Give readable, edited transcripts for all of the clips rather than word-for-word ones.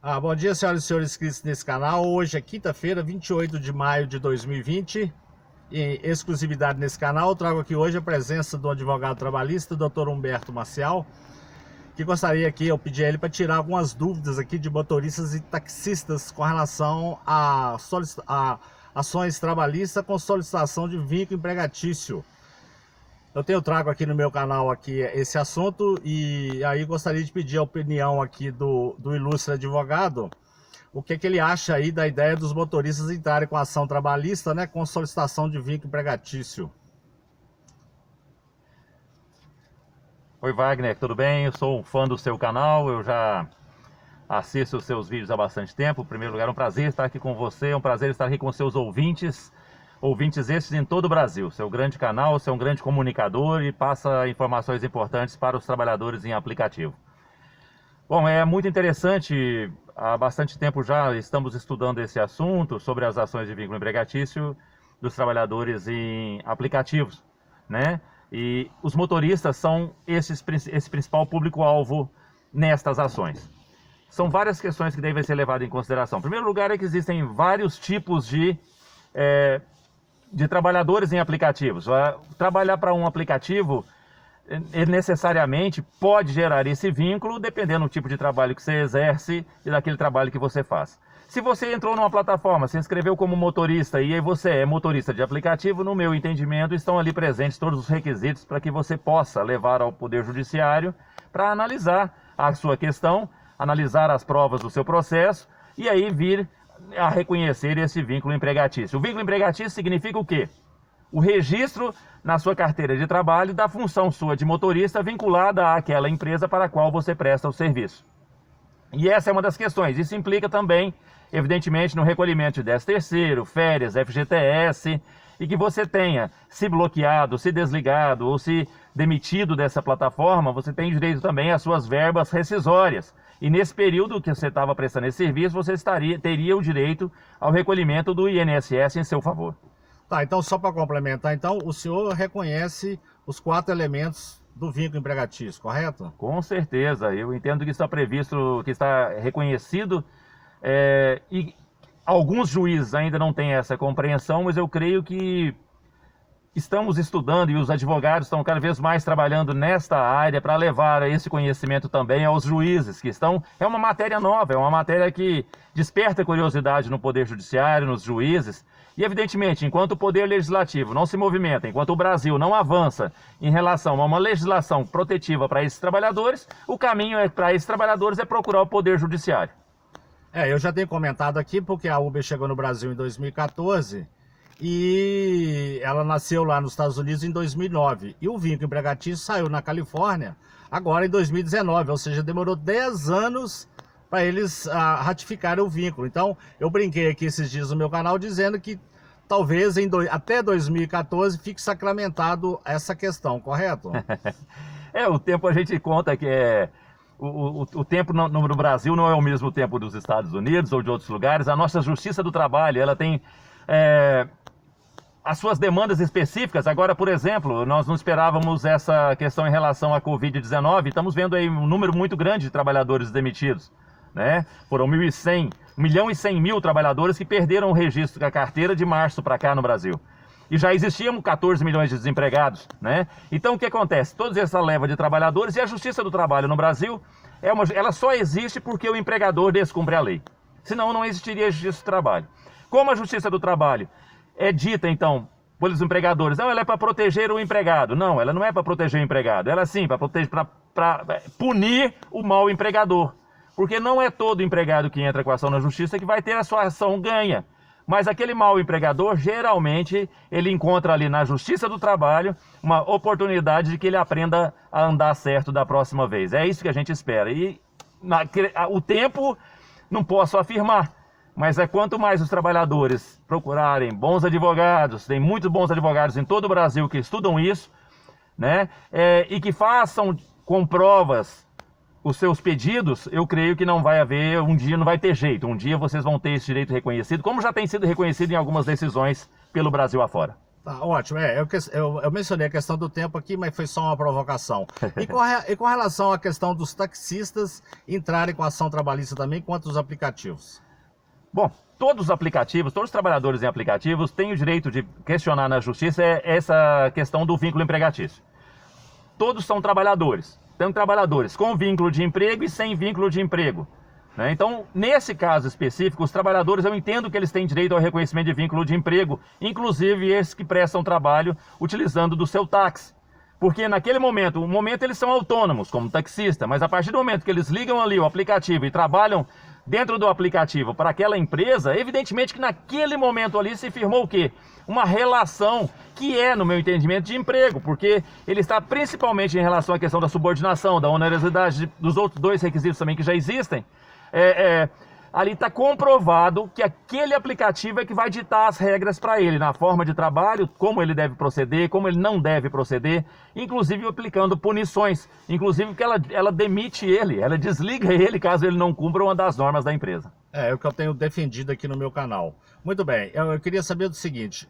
Bom dia, senhoras e senhores inscritos nesse canal. Hoje é quinta-feira, 28 de maio de 2020. Em exclusividade nesse canal, eu trago aqui hoje a presença do advogado trabalhista, Dr. Humberto Maciel, que gostaria aqui, eu pedi a ele para tirar algumas dúvidas aqui de motoristas e taxistas com relação a ações trabalhistas com solicitação de vínculo empregatício. Eu trago aqui no meu canal aqui esse assunto e aí gostaria de pedir a opinião aqui do ilustre advogado, o que ele acha aí da ideia dos motoristas entrarem com ação trabalhista, né, com solicitação de vínculo empregatício. Oi Wagner, tudo bem? Eu sou um fã do seu canal, eu já assisto os seus vídeos há bastante tempo. Em primeiro lugar, é um prazer estar aqui com você, é um prazer estar aqui com seus ouvintes esses em todo o Brasil. Seu grande canal, você é um grande comunicador e passa informações importantes para os trabalhadores em aplicativo. Bom, é muito interessante, há bastante tempo já estamos estudando esse assunto sobre as ações de vínculo empregatício dos trabalhadores em aplicativos, né? E os motoristas são esse principal público-alvo nestas ações. São várias questões que devem ser levadas em consideração. Em primeiro lugar, é que existem vários tipos de trabalhadores em aplicativos. Trabalhar para um aplicativo necessariamente pode gerar esse vínculo, dependendo do tipo de trabalho que você exerce e daquele trabalho que você faz. Se você entrou numa plataforma, se inscreveu como motorista e aí você é motorista de aplicativo, no meu entendimento, estão ali presentes todos os requisitos para que você possa levar ao Poder Judiciário para analisar a sua questão, analisar as provas do seu processo e aí vir a reconhecer esse vínculo empregatício. O vínculo empregatício significa o quê? O registro na sua carteira de trabalho da função sua de motorista vinculada àquela empresa para a qual você presta o serviço. E essa é uma das questões. Isso implica também, evidentemente, no recolhimento de 13º, férias, FGTS, e que você tenha se bloqueado, se desligado ou se demitido dessa plataforma, você tem direito também às suas verbas rescisórias. E nesse período que você estava prestando esse serviço, você teria o direito ao recolhimento do INSS em seu favor. Tá, então só para complementar, então o senhor reconhece os 4 elementos do vínculo empregatício, correto? Com certeza, eu entendo que está previsto, que está reconhecido, e alguns juízes ainda não têm essa compreensão, mas eu creio que estamos estudando e os advogados estão cada vez mais trabalhando nesta área para levar esse conhecimento também aos juízes que estão... É uma matéria nova, é uma matéria que desperta curiosidade no Poder Judiciário, nos juízes. E, evidentemente, enquanto o Poder Legislativo não se movimenta, enquanto o Brasil não avança em relação a uma legislação protetiva para esses trabalhadores, o caminho para esses trabalhadores é procurar o Poder Judiciário. Eu já tenho comentado aqui porque a Uber chegou no Brasil em 2014 e ela nasceu lá nos Estados Unidos em 2009. E o vínculo empregatício saiu na Califórnia agora em 2019, ou seja, demorou 10 anos para eles ratificarem o vínculo. Então, eu brinquei aqui esses dias no meu canal dizendo que talvez até 2014 fique sacramentado essa questão, correto? O tempo a gente conta que o tempo no Brasil não é o mesmo tempo dos Estados Unidos ou de outros lugares. A nossa Justiça do Trabalho, ela tem as suas demandas específicas. Agora, por exemplo, nós não esperávamos essa questão em relação à Covid-19. Estamos vendo aí um número muito grande de trabalhadores demitidos, né? Foram 1.100.000 trabalhadores que perderam o registro da carteira de março para cá no Brasil. E já existiam 14 milhões de desempregados, né? Então o que acontece? Toda essa leva de trabalhadores e a Justiça do Trabalho no Brasil, ela só existe porque o empregador descumpre a lei. Senão não existiria Justiça do Trabalho. Como a Justiça do Trabalho é dita, então, pelos empregadores, não, ela é para proteger o empregado. Não, ela não é para proteger o empregado. Ela sim, para punir o mau empregador. Porque não é todo empregado que entra com ação na justiça que vai ter a sua ação ganha. Mas aquele mau empregador, geralmente, ele encontra ali na Justiça do Trabalho uma oportunidade de que ele aprenda a andar certo da próxima vez. É isso que a gente espera. E o tempo, não posso afirmar, mas quanto mais os trabalhadores procurarem bons advogados, tem muitos bons advogados em todo o Brasil que estudam isso, né? E que façam com provas os seus pedidos, eu creio que não vai haver, um dia não vai ter jeito, um dia vocês vão ter esse direito reconhecido, como já tem sido reconhecido em algumas decisões pelo Brasil afora. Tá, ótimo. Eu mencionei a questão do tempo aqui, mas foi só uma provocação. E com relação à questão dos taxistas entrarem com ação trabalhista também, quanto os aplicativos? Bom, todos os aplicativos, todos os trabalhadores em aplicativos têm o direito de questionar na justiça essa questão do vínculo empregatício. Todos são trabalhadores. Tem trabalhadores com vínculo de emprego e sem vínculo de emprego. Né? Então, nesse caso específico, os trabalhadores, eu entendo que eles têm direito ao reconhecimento de vínculo de emprego, inclusive esses que prestam trabalho utilizando do seu táxi. Porque naquele momento, eles são autônomos como taxista, mas a partir do momento que eles ligam ali o aplicativo e trabalham dentro do aplicativo para aquela empresa, evidentemente que naquele momento ali se firmou o quê? Uma relação que é, no meu entendimento, de emprego, porque ele está principalmente em relação à questão da subordinação, da onerosidade, dos outros dois requisitos também que já existem. Ali está comprovado que aquele aplicativo é que vai ditar as regras para ele, na forma de trabalho, como ele deve proceder, como ele não deve proceder, inclusive aplicando punições, inclusive que ela demite ele, ela desliga ele caso ele não cumpra uma das normas da empresa. É o que eu tenho defendido aqui no meu canal. Muito bem, eu queria saber do seguinte,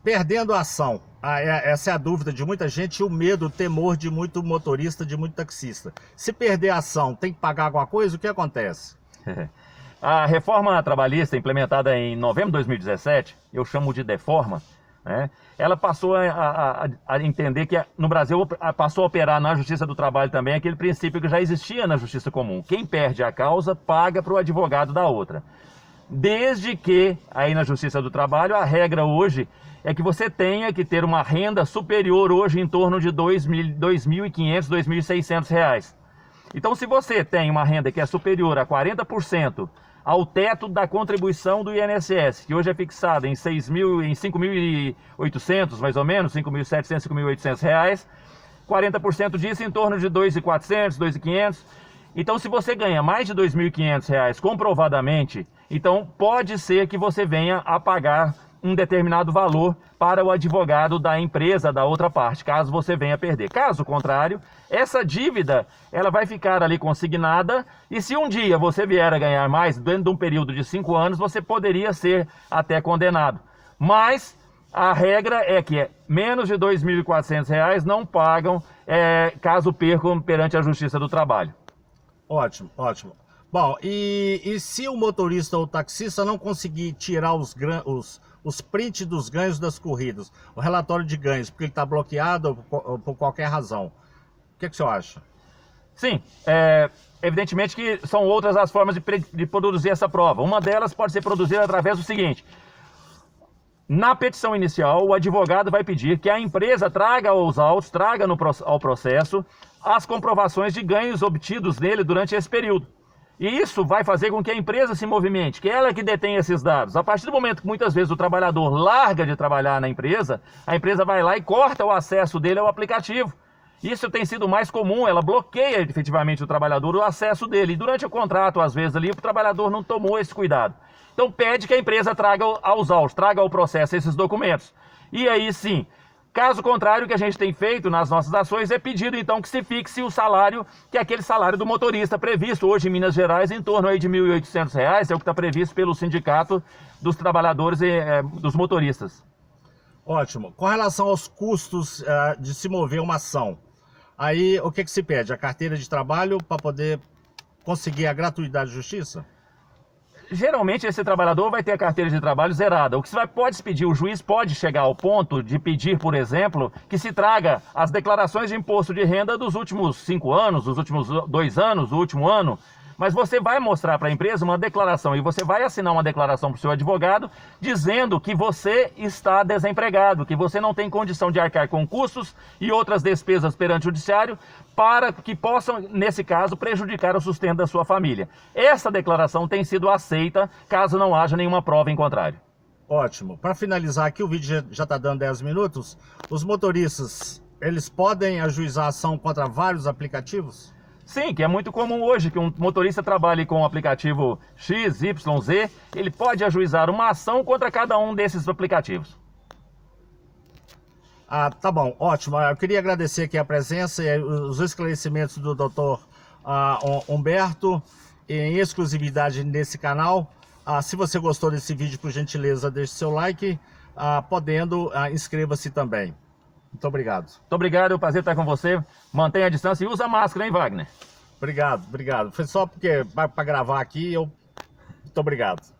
perdendo a ação, essa é a dúvida de muita gente e o medo, o temor de muito motorista, de muito taxista. Se perder a ação, tem que pagar alguma coisa? O que acontece? A reforma trabalhista implementada em novembro de 2017, eu chamo de deforma, né? Ela passou a entender que no Brasil passou a operar na Justiça do Trabalho também aquele princípio que já existia na Justiça Comum. Quem perde a causa paga para o advogado da outra. Desde que, aí na Justiça do Trabalho, a regra hoje é que você tenha que ter uma renda superior hoje em torno de R$ 2.500, R$ 2.600. Então, se você tem uma renda que é superior a 40% ao teto da contribuição do INSS, que hoje é fixada em 5.800, mais ou menos, 5.700, 5.800 reais, 40% disso em torno de 2.400, 2.500. Então, se você ganha mais de 2.500 reais comprovadamente, então pode ser que você venha a pagar um determinado valor para o advogado da empresa da outra parte, caso você venha a perder. Caso contrário, essa dívida ela vai ficar ali consignada e se um dia você vier a ganhar mais, dentro de um período de 5 anos, você poderia ser até condenado. Mas a regra é que menos de R$ 2.400 não pagam caso percam perante a Justiça do Trabalho. Ótimo, ótimo. Bom, e se o motorista ou o taxista não conseguir tirar os prints dos ganhos das corridas, o relatório de ganhos, porque ele está bloqueado ou por qualquer razão, o que o senhor acha? Sim, evidentemente que são outras as formas de produzir essa prova. Uma delas pode ser produzida através do seguinte: na petição inicial, o advogado vai pedir que a empresa traga aos autos, traga ao processo as comprovações de ganhos obtidos nele durante esse período. E isso vai fazer com que a empresa se movimente, que ela é que detém esses dados. A partir do momento que muitas vezes o trabalhador larga de trabalhar na empresa, a empresa vai lá e corta o acesso dele ao aplicativo. Isso tem sido mais comum, ela bloqueia efetivamente o trabalhador, o acesso dele. E durante o contrato, às vezes ali, o trabalhador não tomou esse cuidado. Então pede que a empresa traga aos autos, traga ao processo esses documentos. E aí sim, caso contrário, o que a gente tem feito nas nossas ações é pedido então que se fixe o salário, que é aquele salário do motorista previsto hoje em Minas Gerais em torno aí de R$ 1.800, é o que está previsto pelo Sindicato dos Trabalhadores e dos Motoristas. Ótimo. Com relação aos custos de se mover uma ação, aí o que se pede? A carteira de trabalho para poder conseguir a gratuidade de justiça? Geralmente esse trabalhador vai ter a carteira de trabalho zerada. O que você pode pedir, o juiz pode chegar ao ponto de pedir, por exemplo, que se traga as declarações de imposto de renda dos últimos 5 anos, dos últimos 2 anos, do último ano. Mas você vai mostrar para a empresa uma declaração e você vai assinar uma declaração para o seu advogado dizendo que você está desempregado, que você não tem condição de arcar com custos e outras despesas perante o judiciário para que possam, nesse caso, prejudicar o sustento da sua família. Essa declaração tem sido aceita caso não haja nenhuma prova em contrário. Ótimo. Para finalizar aqui, o vídeo já está dando 10 minutos. Os motoristas, eles podem ajuizar ação contra vários aplicativos? Sim, que é muito comum hoje que um motorista trabalhe com o aplicativo X, Y, Z, ele pode ajuizar uma ação contra cada um desses aplicativos. Tá bom, ótimo. Eu queria agradecer aqui a presença e os esclarecimentos do Dr. Humberto, em exclusividade nesse canal. Se você gostou desse vídeo, por gentileza, deixe seu like. podendo, inscreva-se também. Muito obrigado. Muito obrigado, é um prazer estar com você. Mantenha a distância e usa máscara, hein, Wagner? Obrigado, obrigado. Foi só porque para gravar aqui, muito obrigado.